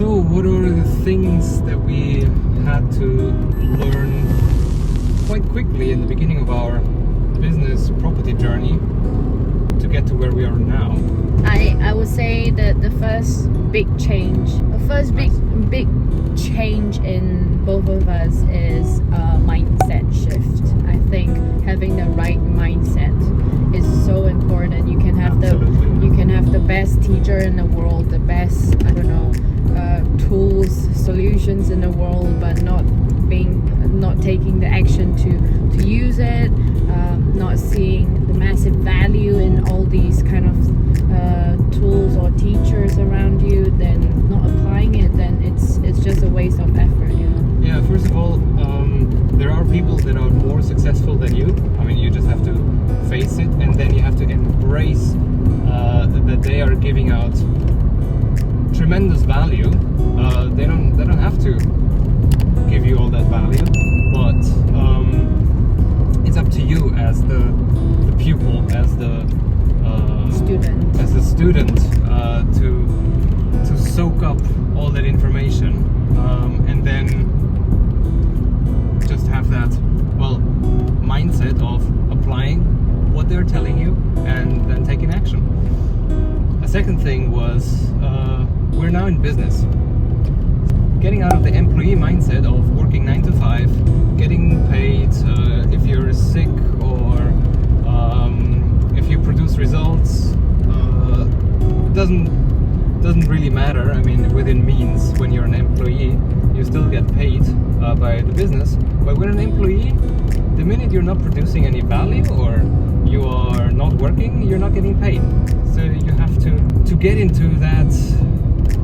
So what are the things that we had to learn quite quickly in the beginning of our business property journey to get to where we are now? I would say that the first big change in both of us is a mindset shift. I think having the right mindset is so important. You can have the best teacher in the world, the best tools, solutions in the world, but not taking the action to use it, not seeing the massive value in all these kind of tools or teachers around you, then not applying it, then it's just a waste of effort, you know. Yeah, first of all, there are people that are more successful than you. I mean, you just have to face it, and then you have to embrace that they are giving out tremendous value. They don't have to give you all that value, but it's up to you as the pupil, as the student, to soak up all that information, and then just have that mindset of applying what they're telling you and then taking action. A second thing was we're now in business. Getting out of the employee mindset of working 9 to 5, getting paid if you're sick or if you produce results, doesn't really matter. I mean, within means, when you're an employee, you still get paid by the business. But when an employee, the minute you're not producing any value or you are not working, you're not getting paid. So you have to get into that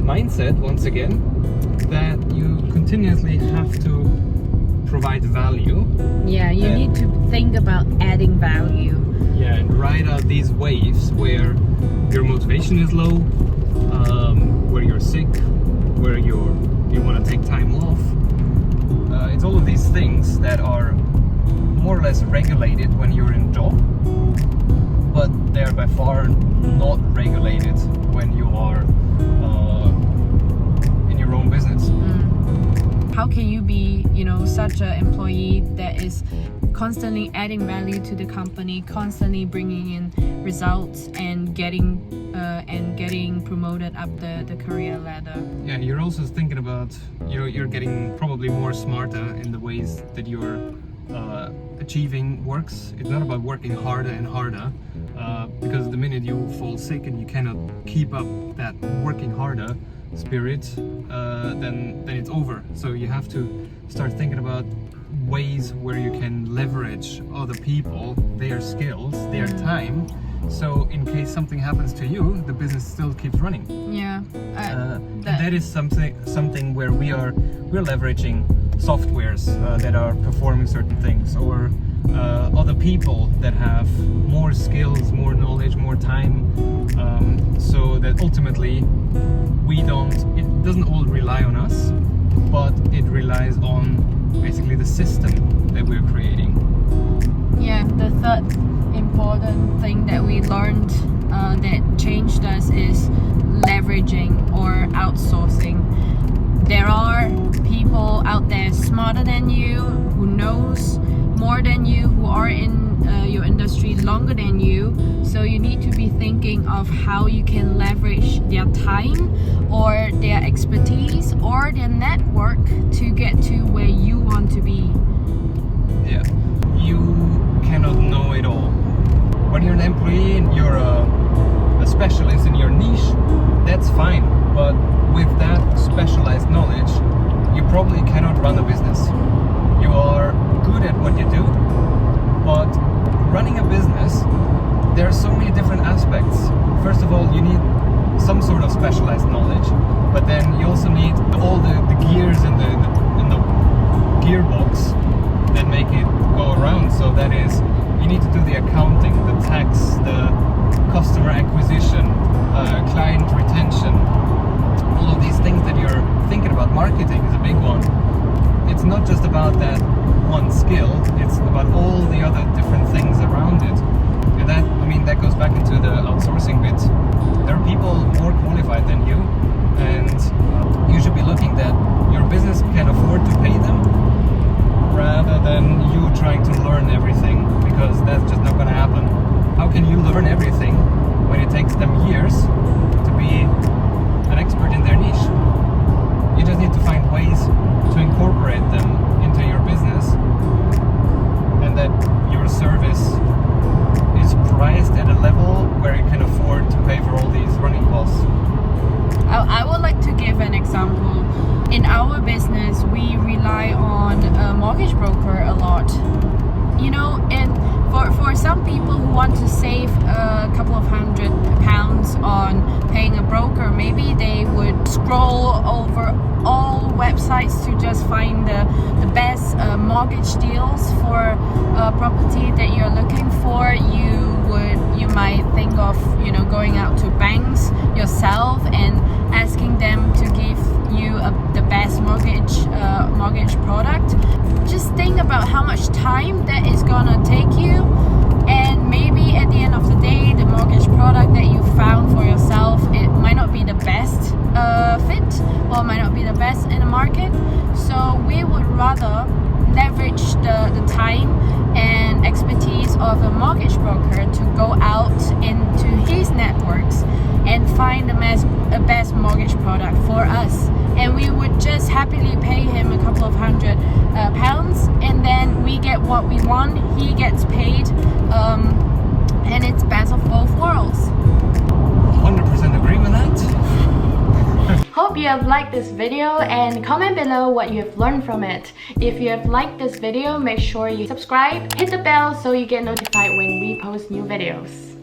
mindset once again, that you continuously have to provide value. Yeah, you need to think about adding value. Yeah, and ride out these waves where your motivation is low, where you're sick, where you want to take time off. It's all of these things that are more or less regulated when you're in a job, but they're by far not regulated when you are in your own business. How can you be, such an employee that is constantly adding value to the company, constantly bringing in results and getting promoted up the career ladder? Yeah, you're also thinking about you're getting probably more smarter in the ways that you're achieving works. It's not about working harder and harder, because the minute you fall sick and you cannot keep up that working harder spirit, then it's over. So you have to start thinking about ways where you can leverage other people, their skills, their time, so in case something happens to you, the business still keeps running. Yeah, that is something where we're leveraging softwares that are performing certain things, or other people that have more skills, more knowledge, more time, so that ultimately it doesn't all rely on us, but it relies on basically the system that we're creating. Yeah, the third important thing that we learned that changed us is leveraging or outsourcing. There are people out there smarter than you, who knows more than you, who are in your industry longer than you. So you need to be thinking of how you can leverage their time or their expertise or their network to get to where you want to be. Yeah, you cannot know it all. When you're an employee and you're a specialist in your niche, that's fine. But with that specialized knowledge, you probably cannot run a business. You are good at what you do, but running a business, there are so many different aspects. First of all, you need some sort of specialized knowledge, but then you also need all the gears in the gearbox that make it go around. So that is, you need to do the accounting, the tax, the customer acquisition, client retention, all of these things that you're thinking about. Marketing is a big one. It's not just about that one skill, it's about all the other different things around it. And that goes back into the outsourcing bit. There are people more qualified than you, and you should want to save a couple of £100 on paying a broker, maybe they would scroll over all websites to just find the best mortgage deals for a property that you're looking for. You might think of, you know, going out to banks yourself and asking them to give you the best mortgage product. Just think about how much time that is gonna take you, and maybe at the end of the day, the mortgage product that you found for yourself, it might not be the best fit, or might not be the best in the market. So we would rather leverage the time and expertise of a mortgage broker to go out into his networks and find the best mortgage product for us, and we would just happily pay him a couple of £100, and then we get what we want, he gets paid, and it's best of both worlds. 100% agree with that. Hope you have liked this video, and comment below what you have learned from it. If you have liked this video, make sure you subscribe, hit the bell so you get notified when we post new videos.